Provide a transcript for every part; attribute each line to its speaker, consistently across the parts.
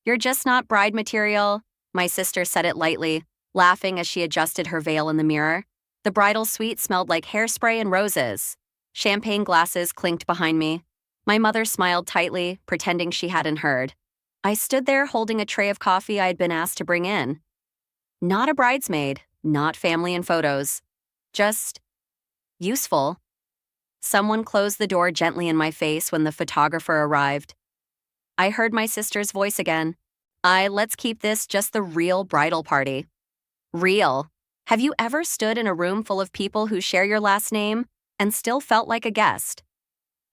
Speaker 1: You're just not bride material, my sister said it lightly, laughing as she adjusted her veil in the mirror. The bridal suite smelled like hairspray and roses. Champagne glasses clinked behind me. My mother smiled tightly, pretending she hadn't heard. I stood there holding a tray of coffee I had been asked to bring in. Not a bridesmaid, not family and photos. Just useful. Someone closed the door gently in my face when the photographer arrived. I heard my sister's voice again. Let's keep this just the real bridal party. Real. Have you ever stood in a room full of people who share your last name and still felt like a guest?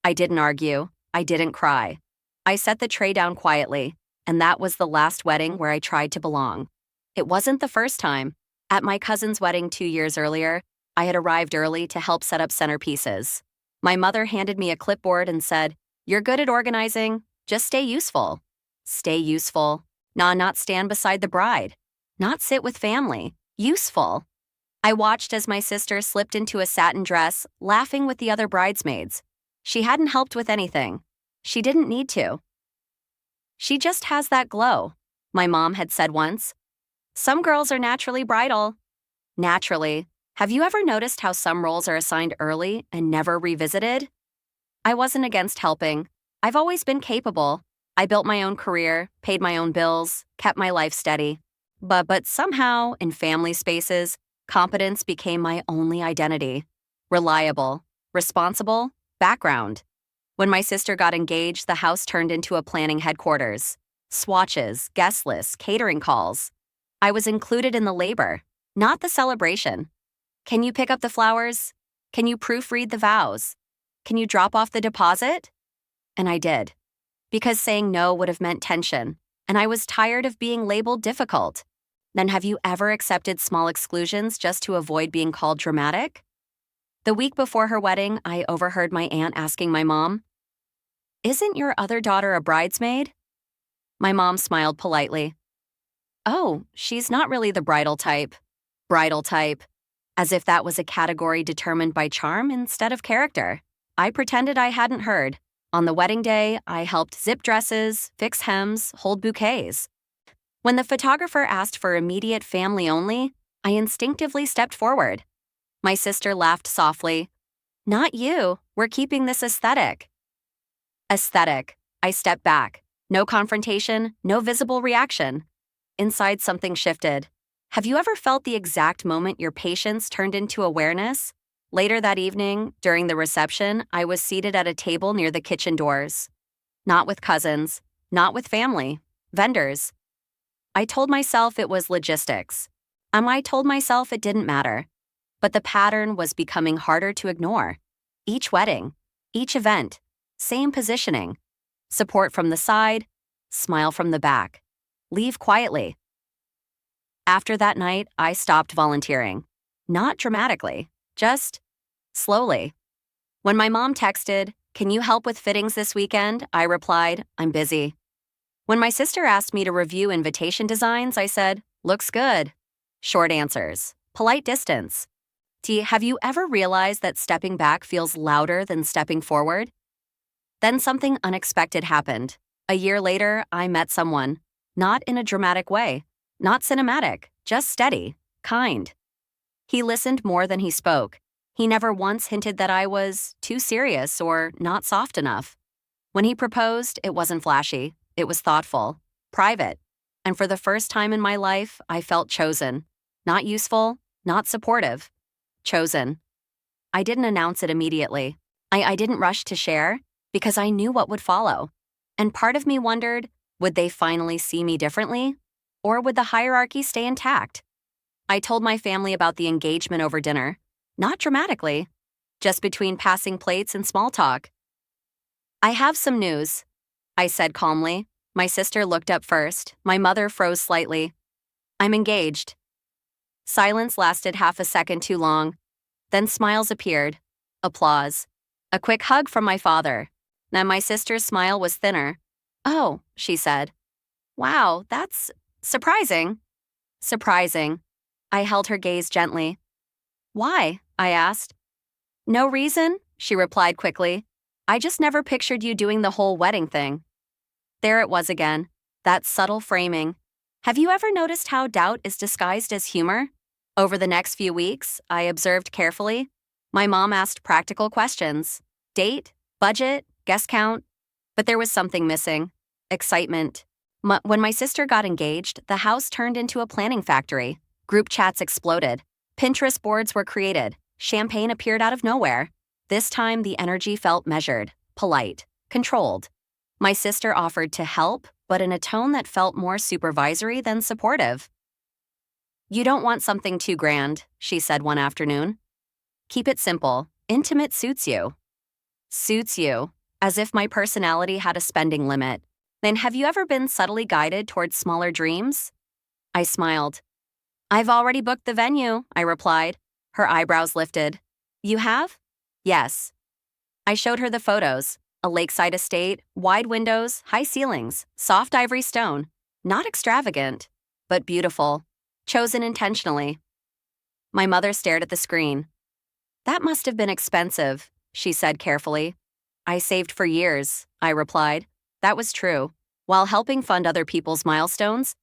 Speaker 1: I didn't argue. I didn't cry. I set the tray down quietly, and that was the last wedding where I tried to belong. It wasn't the first time. At my cousin's wedding 2 years earlier, I had arrived early to help set up centerpieces. My mother handed me a clipboard and said, "You're good at organizing. Just stay useful." Stay useful. Not stand beside the bride. Not sit with family. Useful. I watched as my sister slipped into a satin dress, laughing with the other bridesmaids. She hadn't helped with anything. She didn't need to. She just has that glow, my mom had said once. Some girls are naturally bridal. Naturally. Have you ever noticed how some roles are assigned early and never revisited? I wasn't against helping. I've always been capable. I built my own career, paid my own bills, kept my life steady. But somehow, in family spaces, competence became my only identity. Reliable, responsible, background. When my sister got engaged, the house turned into a planning headquarters. Swatches, guest lists, catering calls. I was included in the labor, not the celebration. Can you pick up the flowers? Can you proofread the vows? Can you drop off the deposit? And I did. Because saying no would have meant tension, and I was tired of being labeled difficult. Then have you ever accepted small exclusions just to avoid being called dramatic? The week before her wedding, I overheard my aunt asking my mom, "Isn't your other daughter a bridesmaid?" My mom smiled politely. "Oh, she's not really the bridal type." Bridal type. As if that was a category determined by charm instead of character. I pretended I hadn't heard. On the wedding day, I helped zip dresses, fix hems, hold bouquets. When the photographer asked for immediate family only, I instinctively stepped forward. My sister laughed softly. "Not you. We're keeping this aesthetic." Aesthetic. I stepped back. No confrontation, no visible reaction. Inside, something shifted. Have you ever felt the exact moment your patience turned into awareness? Later that evening, during the reception, I was seated at a table near the kitchen doors. Not with cousins, not with family, vendors. I told myself it was logistics. I told myself it didn't matter. But the pattern was becoming harder to ignore. Each wedding, each event, same positioning. Support from the side, smile from the back. Leave quietly. After that night, I stopped volunteering. Not dramatically, just slowly. When my mom texted, "Can you help with fittings this weekend?" I replied, "I'm busy." When my sister asked me to review invitation designs, I said, "Looks good." Short answers, polite distance. Have you ever realized that stepping back feels louder than stepping forward? Then something unexpected happened. A year later, I met someone. Not in a dramatic way. Not cinematic, just steady, kind. He listened more than he spoke. He never once hinted that I was too serious or not soft enough. When he proposed, it wasn't flashy. It was thoughtful, private. And for the first time in my life, I felt chosen. Not useful, not supportive. Chosen. I didn't announce it immediately. I didn't rush to share because I knew what would follow. And part of me wondered, would they finally see me differently? Or would the hierarchy stay intact? I told my family about the engagement over dinner. Not dramatically, just between passing plates and small talk. "I have some news," I said calmly. My sister looked up first. My mother froze slightly. "I'm engaged." Silence lasted half a second too long. Then smiles appeared. Applause. A quick hug from my father. Now my sister's smile was thinner. "Oh," she said. "Wow, that's surprising." Surprising. I held her gaze gently. "Why?" I asked. "No reason," she replied quickly. "I just never pictured you doing the whole wedding thing." There it was again. That subtle framing. Have you ever noticed how doubt is disguised as humor? Over the next few weeks, I observed carefully. My mom asked practical questions: date, budget, guest count. But there was something missing: excitement. When my sister got engaged, the house turned into a planning factory. Group chats exploded. Pinterest boards were created. Champagne appeared out of nowhere. This time, the energy felt measured, polite, controlled. My sister offered to help, but in a tone that felt more supervisory than supportive. "You don't want something too grand," she said one afternoon. "Keep it simple. Intimate suits you." Suits you, as if my personality had a spending limit. Then have you ever been subtly guided towards smaller dreams? I smiled. "I've already booked the venue," I replied. Her eyebrows lifted. "You have?" "Yes." I showed her the photos: a lakeside estate, wide windows, high ceilings, soft ivory stone. Not extravagant, but beautiful. Chosen intentionally. My mother stared at the screen. "That must have been expensive," she said carefully. "I saved for years," I replied. That was true. While helping fund other people's milestones,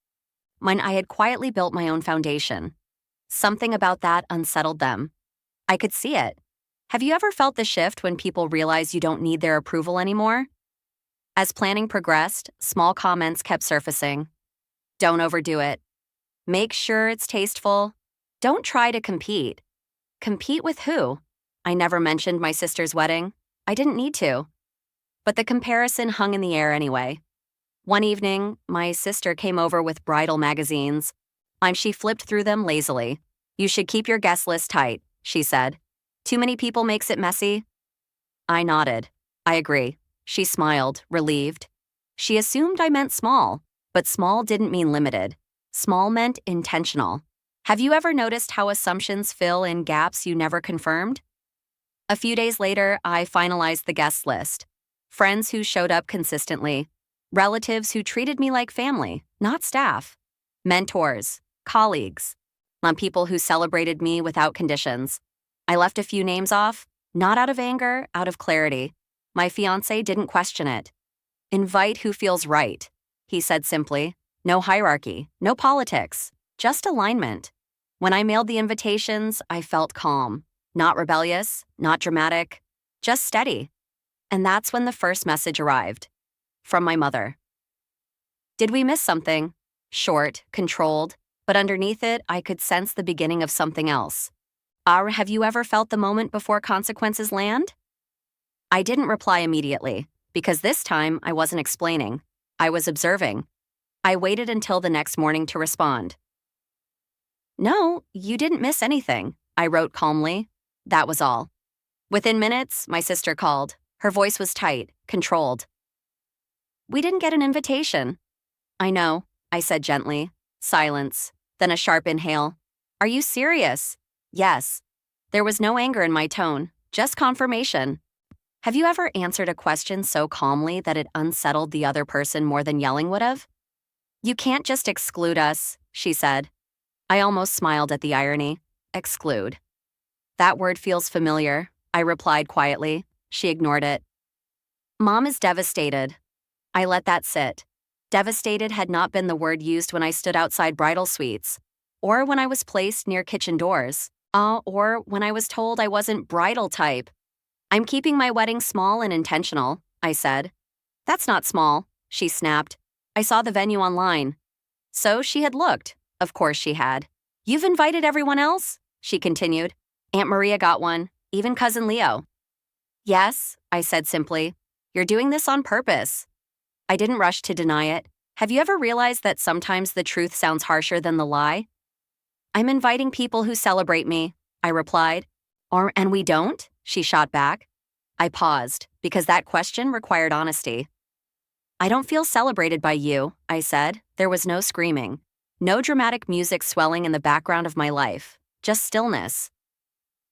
Speaker 1: I had quietly built my own foundation. Something about that unsettled them. I could see it. Have you ever felt the shift when people realize you don't need their approval anymore? As planning progressed, small comments kept surfacing. Don't overdo it. Make sure it's tasteful. Don't try to compete. Compete with who? I never mentioned my sister's wedding. I didn't need to. But the comparison hung in the air anyway. One evening, my sister came over with bridal magazines. She flipped through them lazily. "You should keep your guest list tight," she said. "Too many people makes it messy." I nodded. "I agree." She smiled, relieved. She assumed I meant small, but small didn't mean limited. Small meant intentional. Have you ever noticed how assumptions fill in gaps you never confirmed? A few days later, I finalized the guest list. Friends who showed up consistently. Relatives who treated me like family, not staff. Mentors, colleagues. People who celebrated me without conditions. I left a few names off, not out of anger, out of clarity. My fiancé didn't question it. "Invite who feels right," he said simply. No hierarchy, no politics, just alignment. When I mailed the invitations, I felt calm. Not rebellious, not dramatic, just steady. And that's when the first message arrived. From my mother. "Did we miss something?" Short, controlled, but underneath it, I could sense the beginning of something else. Have you ever felt the moment before consequences land? I didn't reply immediately, because this time I wasn't explaining. I was observing. I waited until the next morning to respond. "No, you didn't miss anything," I wrote calmly. That was all. Within minutes, my sister called. Her voice was tight, controlled. "We didn't get an invitation." "I know," I said gently. Silence, then a sharp inhale. "Are you serious?" "Yes." There was no anger in my tone, just confirmation. Have you ever answered a question so calmly that it unsettled the other person more than yelling would have? "You can't just exclude us," she said. I almost smiled at the irony. Exclude. "That word feels familiar," I replied quietly. She ignored it. "Mom is devastated." I let that sit. Devastated had not been the word used when I stood outside bridal suites, or when I was placed near kitchen doors, or when I was told I wasn't bridal type. "I'm keeping my wedding small and intentional," I said. "That's not small," she snapped. "I saw the venue online." So she had looked. Of course she had. "You've invited everyone else?" she continued. "Aunt Maria got one, even Cousin Leo." "Yes," I said simply. "You're doing this on purpose." I didn't rush to deny it. Have you ever realized that sometimes the truth sounds harsher than the lie? "I'm inviting people who celebrate me," I replied. And we don't?" she shot back. I paused, because that question required honesty. "I don't feel celebrated by you," I said. There was no screaming. No dramatic music swelling in the background of my life. Just stillness.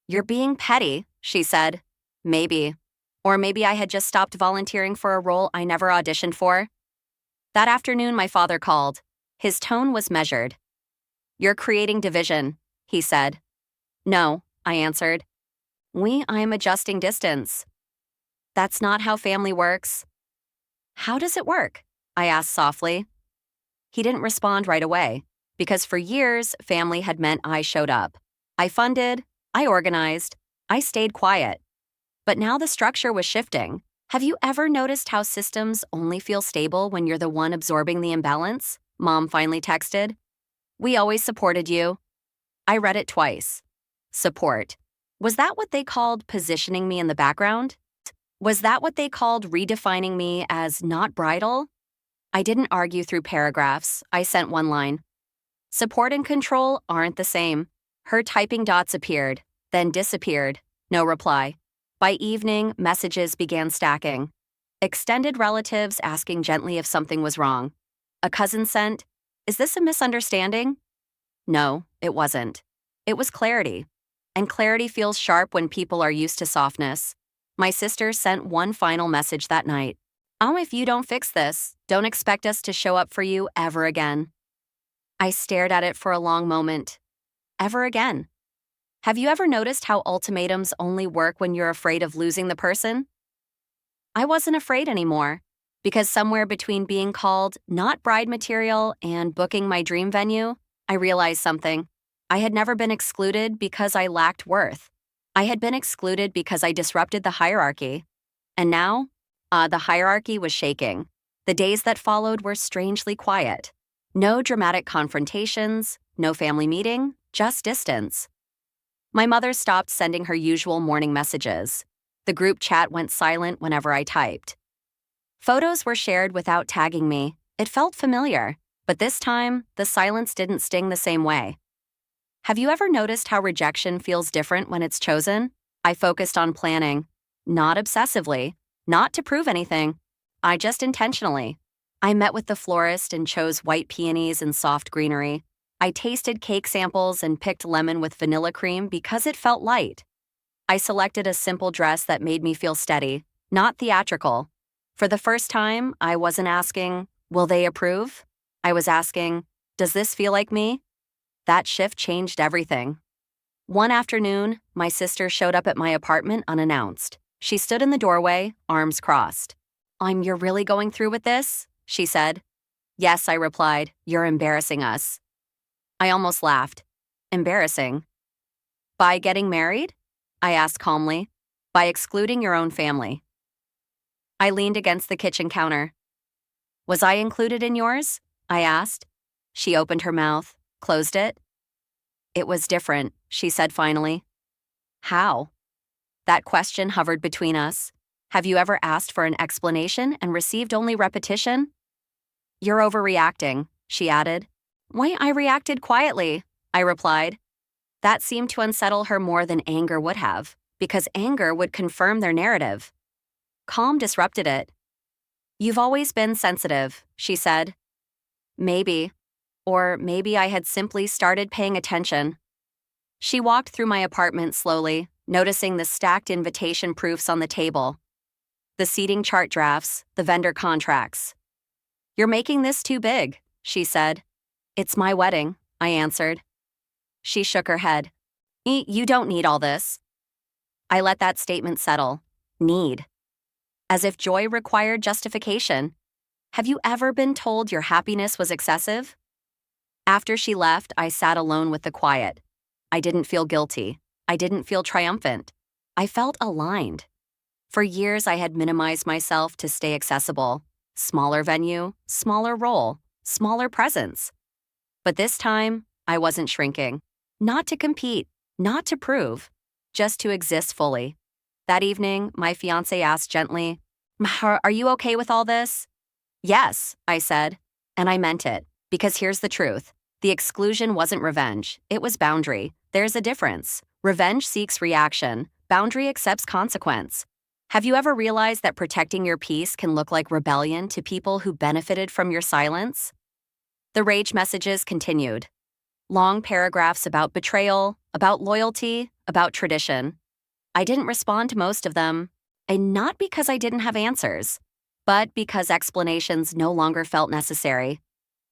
Speaker 1: "You're being petty," she said. Maybe. Or maybe I had just stopped volunteering for a role I never auditioned for. That afternoon, my father called. His tone was measured. "You're creating division," he said. "No," I answered. I'm adjusting distance." "That's not how family works." "How does it work?" I asked softly. He didn't respond right away, because for years, family had meant I showed up. I funded, I organized, I stayed quiet. But now the structure was shifting. Have you ever noticed how systems only feel stable when you're the one absorbing the imbalance? Mom finally texted. We always supported you. I read it twice. Support. Was that what they called positioning me in the background? Was that what they called redefining me as not bridal? I didn't argue through paragraphs. I sent one line. Support and control aren't the same. Her typing dots appeared, then disappeared. No reply. By evening, messages began stacking. Extended relatives asking gently if something was wrong. A cousin sent, "Is this a misunderstanding?" No, it wasn't. It was clarity. And clarity feels sharp when people are used to softness. My sister sent one final message that night. "Oh, if you don't fix this, don't expect us to show up for you ever again." I stared at it for a long moment. Ever again. Have you ever noticed how ultimatums only work when you're afraid of losing the person? I wasn't afraid anymore, because somewhere between being called not bride material and booking my dream venue, I realized something. I had never been excluded because I lacked worth. I had been excluded because I disrupted the hierarchy. And now, the hierarchy was shaking. The days that followed were strangely quiet. No dramatic confrontations, no family meeting, just distance. My mother stopped sending her usual morning messages. The group chat went silent whenever I typed. Photos were shared without tagging me. It felt familiar, but this time, the silence didn't sting the same way. Have you ever noticed how rejection feels different when it's chosen? I focused on planning. Not obsessively. Not to prove anything. I just intentionally. I met with the florist and chose white peonies and soft greenery. I tasted cake samples and picked lemon with vanilla cream because it felt light. I selected a simple dress that made me feel steady, not theatrical. For the first time, I wasn't asking, will they approve? I was asking, does this feel like me? That shift changed everything. One afternoon, my sister showed up at my apartment unannounced. She stood in the doorway, arms crossed. You're really going through with this?" she said. "Yes," I replied. "You're embarrassing us." I almost laughed. Embarrassing? By getting married? I asked calmly. By excluding your own family. I leaned against the kitchen counter. Was I included in yours? I asked. She opened her mouth, closed it. It was different, she said finally. How? That question hovered between us. Have you ever asked for an explanation and received only repetition? You're overreacting, she added. Why, I reacted quietly, I replied. That seemed to unsettle her more than anger would have, because anger would confirm their narrative. Calm disrupted it. You've always been sensitive, she said. Maybe. Or maybe I had simply started paying attention. She walked through my apartment slowly, noticing the stacked invitation proofs on the table. The seating chart drafts, the vendor contracts. You're making this too big, she said. It's my wedding, I answered. She shook her head. You don't need all this. I let that statement settle. Need. As if joy required justification. Have you ever been told your happiness was excessive? After she left, I sat alone with the quiet. I didn't feel guilty. I didn't feel triumphant. I felt aligned. For years, I had minimized myself to stay accessible. Smaller venue, smaller role, smaller presence. But this time, I wasn't shrinking. Not to compete, not to prove, just to exist fully. That evening, my fiancé asked gently, Are you okay with all this? Yes, I said, and I meant it, because here's the truth. The exclusion wasn't revenge, it was boundary. There's a difference. Revenge seeks reaction, boundary accepts consequence. Have you ever realized that protecting your peace can look like rebellion to people who benefited from your silence? The rage messages continued. Long paragraphs about betrayal, about loyalty, about tradition. I didn't respond to most of them, and not because I didn't have answers, but because explanations no longer felt necessary.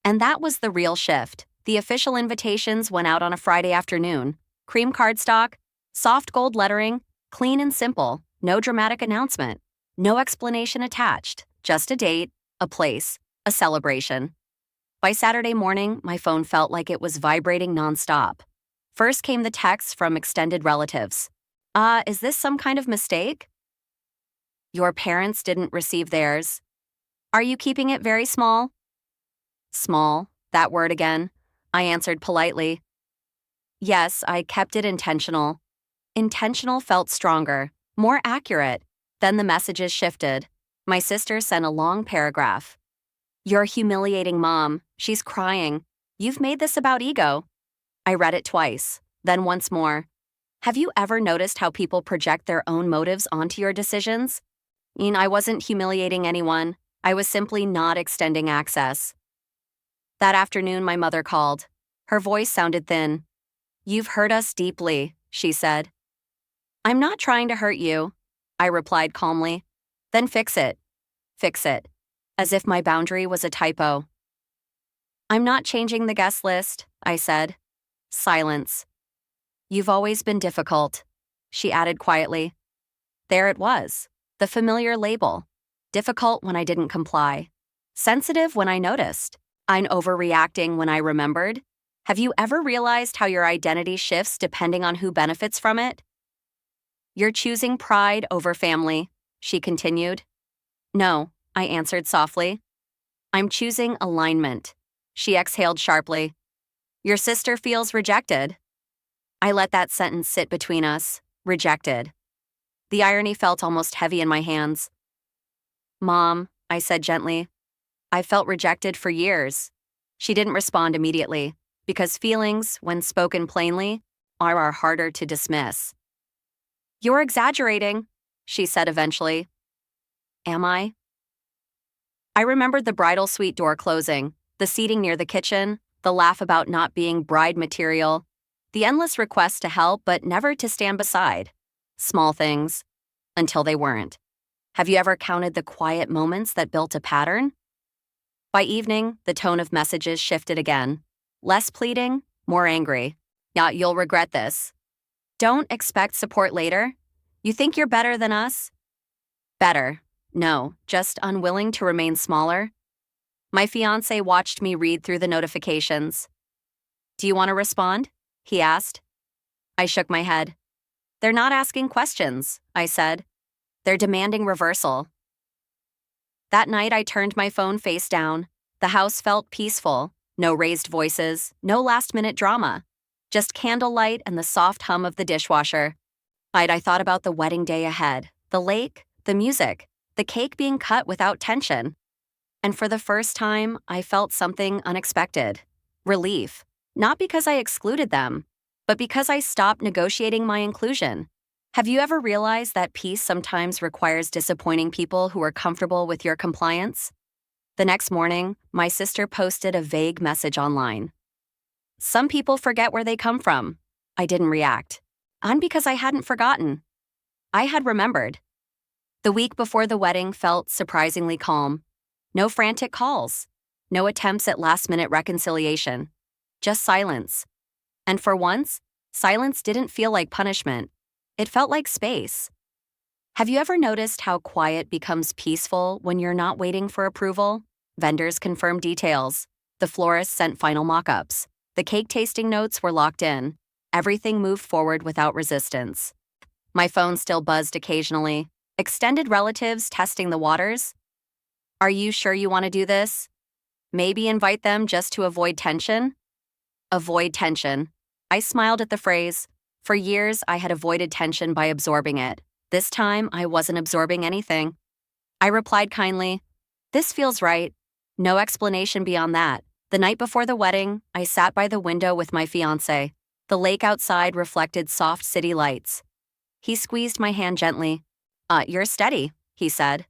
Speaker 1: And that was the real shift. The official invitations went out on a Friday afternoon. Cream cardstock, soft gold lettering, clean and simple, no dramatic announcement, no explanation attached, just a date, a place, a celebration. By Saturday morning, my phone felt like it was vibrating nonstop. First came the texts from extended relatives. Is this some kind of mistake? Your parents didn't receive theirs. Are you keeping it very small? Small, that word again. I answered politely. Yes, I kept it intentional. Intentional felt stronger, more accurate. Then the messages shifted. My sister sent a long paragraph. You're humiliating Mom. She's crying. You've made this about ego. I read it twice, then once more. Have you ever noticed how people project their own motives onto your decisions? I wasn't humiliating anyone. I was simply not extending access. That afternoon, my mother called. Her voice sounded thin. You've hurt us deeply, she said. I'm not trying to hurt you, I replied calmly. Then fix it. Fix it. As if my boundary was a typo. I'm not changing the guest list, I said. Silence. You've always been difficult, she added quietly. There it was, the familiar label. Difficult when I didn't comply. Sensitive when I noticed. I'm overreacting when I remembered. Have you ever realized how your identity shifts depending on who benefits from it? You're choosing pride over family, she continued. No, I answered softly. I'm choosing alignment. She exhaled sharply. Your sister feels rejected. I let that sentence sit between us. Rejected. The irony felt almost heavy in my hands. Mom, I said gently. I felt rejected for years. She didn't respond immediately, because feelings, when spoken plainly, are harder to dismiss. You're exaggerating, she said eventually. Am I? I remembered the bridal suite door closing, the seating near the kitchen, the laugh about not being bride material, the endless requests to help but never to stand beside. Small things, until they weren't. Have you ever counted the quiet moments that built a pattern? By evening, the tone of messages shifted again. Less pleading, more angry. Yeah, you'll regret this. Don't expect support later. You think you're better than us? Better. No, just unwilling to remain smaller. My fiancé watched me read through the notifications. Do you want to respond? He asked. I shook my head. They're not asking questions, I said. They're demanding reversal. That night, I turned my phone face down. The house felt peaceful. No raised voices, no last-minute drama. Just candlelight and the soft hum of the dishwasher. I thought about the wedding day ahead, the lake, the music, the cake being cut without tension. And for the first time, I felt something unexpected. Relief. Not because I excluded them, but because I stopped negotiating my inclusion. Have you ever realized that peace sometimes requires disappointing people who are comfortable with your compliance? The next morning, my sister posted a vague message online. Some people forget where they come from. I didn't react. And because I hadn't forgotten. I had remembered. The week before the wedding felt surprisingly calm. No frantic calls. No attempts at last-minute reconciliation. Just silence. And for once, silence didn't feel like punishment. It felt like space. Have you ever noticed how quiet becomes peaceful when you're not waiting for approval? Vendors confirmed details. The florist sent final mock-ups. The cake tasting notes were locked in. Everything moved forward without resistance. My phone still buzzed occasionally. Extended relatives testing the waters. Are you sure you want to do this? Maybe invite them just to avoid tension? Avoid tension. I smiled at the phrase. For years, I had avoided tension by absorbing it. This time, I wasn't absorbing anything. I replied kindly, this feels right. No explanation beyond that. The night before the wedding, I sat by the window with my fiancé. The lake outside reflected soft city lights. He squeezed my hand gently. You're steady, he said.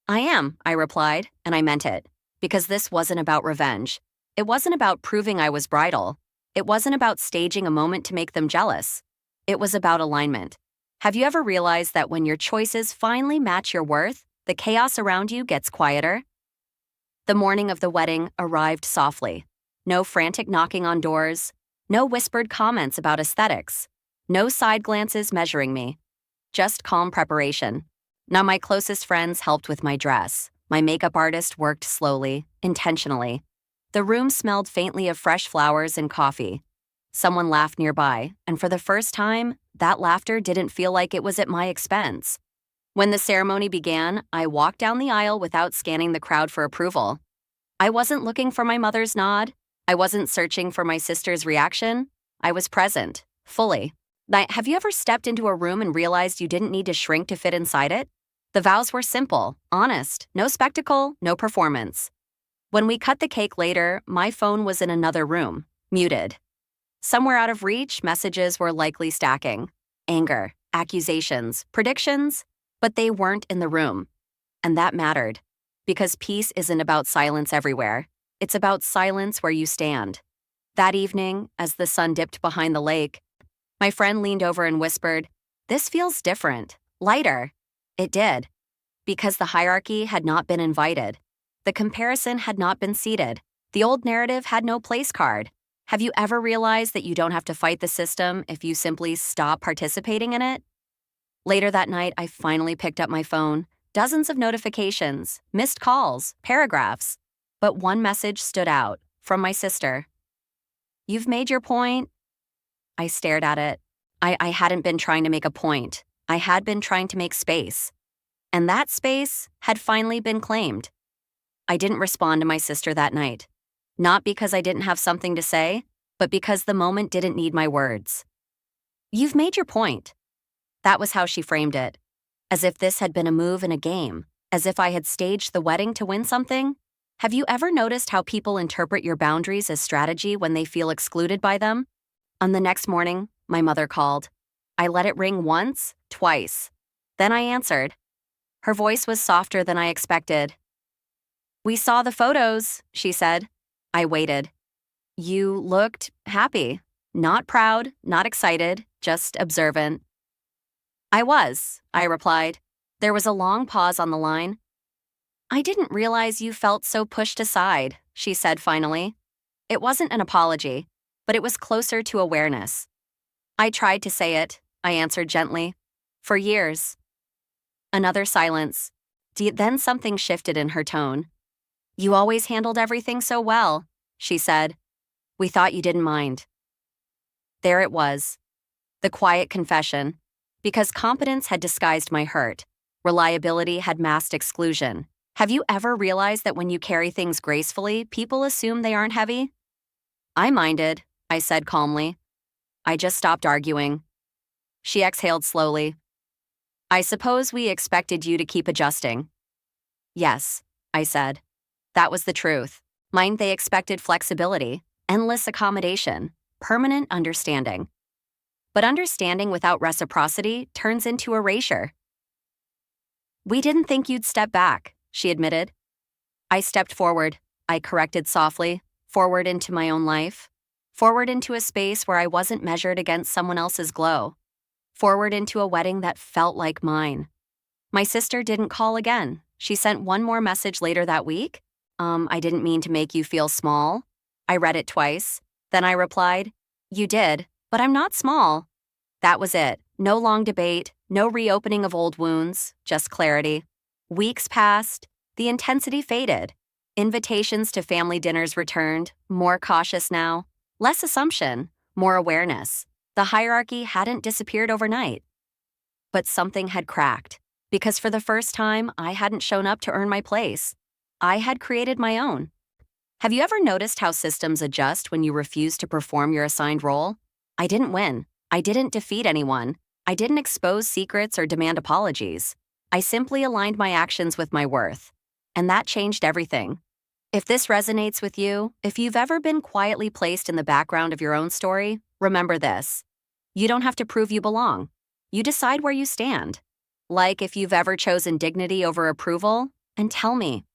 Speaker 1: I am, I replied, and I meant it. Because this wasn't about revenge. It wasn't about proving I was bridal. It wasn't about staging a moment to make them jealous. It was about alignment. Have you ever realized that when your choices finally match your worth, the chaos around you gets quieter? The morning of the wedding arrived softly. No frantic knocking on doors. No whispered comments about aesthetics. No side glances measuring me. Just calm preparation. Now my closest friends helped with my dress. My makeup artist worked slowly, intentionally. The room smelled faintly of fresh flowers and coffee. Someone laughed nearby, and for the first time, that laughter didn't feel like it was at my expense. When the ceremony began, I walked down the aisle without scanning the crowd for approval. I wasn't looking for my mother's nod. I wasn't searching for my sister's reaction. I was present, fully. Have you ever stepped into a room and realized you didn't need to shrink to fit inside it? The vows were simple, honest, no spectacle, no performance. When we cut the cake later, my phone was in another room, muted. Somewhere out of reach, messages were likely stacking. Anger, accusations, predictions, but they weren't in the room. And that mattered, because peace isn't about silence everywhere. It's about silence where you stand. That evening, as the sun dipped behind the lake, my friend leaned over and whispered, "This feels different, lighter." It did, because the hierarchy had not been invited. The comparison had not been seated. The old narrative had no place card. Have you ever realized that you don't have to fight the system if you simply stop participating in it? Later that night, I finally picked up my phone. Dozens of notifications, missed calls, paragraphs. But one message stood out, from my sister. "You've made your point." I stared at it. I hadn't been trying to make a point. I had been trying to make space. And that space had finally been claimed. I didn't respond to my sister that night. Not because I didn't have something to say, but because the moment didn't need my words. "You've made your point." That was how she framed it. As if this had been a move in a game. As if I had staged the wedding to win something. Have you ever noticed how people interpret your boundaries as strategy when they feel excluded by them? On the next morning, my mother called. I let it ring once, twice. Then I answered. Her voice was softer than I expected. "We saw the photos," she said. I waited. "You looked happy. Not proud, not excited, just observant." "I was," I replied. There was a long pause on the line. "I didn't realize you felt so pushed aside," she said finally. It wasn't an apology, but it was closer to awareness. "I tried to say it," I answered gently. "For years." Another silence. Then something shifted in her tone. "You always handled everything so well," she said. "We thought you didn't mind." There it was. The quiet confession. Because competence had disguised my hurt. Reliability had masked exclusion. Have you ever realized that when you carry things gracefully, people assume they aren't heavy? "I minded," I said calmly. "I just stopped arguing." She exhaled slowly. "I suppose we expected you to keep adjusting." "Yes," I said. That was the truth. Mine, they expected flexibility, endless accommodation, permanent understanding. But understanding without reciprocity turns into erasure. "We didn't think you'd step back," she admitted. I stepped forward, I corrected softly, forward into my own life, forward into a space where I wasn't measured against someone else's glow, forward into a wedding that felt like mine. My sister didn't call again. She sent one more message later that week. "I didn't mean to make you feel small." I read it twice. Then I replied, "You did, but I'm not small." That was it. No long debate, no reopening of old wounds, just clarity. Weeks passed. The intensity faded. Invitations to family dinners returned, more cautious now. Less assumption, more awareness. The hierarchy hadn't disappeared overnight. But something had cracked, because for the first time, I hadn't shown up to earn my place. I had created my own. Have you ever noticed how systems adjust when you refuse to perform your assigned role? I didn't win. I didn't defeat anyone. I didn't expose secrets or demand apologies. I simply aligned my actions with my worth. And that changed everything. If this resonates with you, if you've ever been quietly placed in the background of your own story, remember this. You don't have to prove you belong. You decide where you stand. Like if you've ever chosen dignity over approval, and tell me,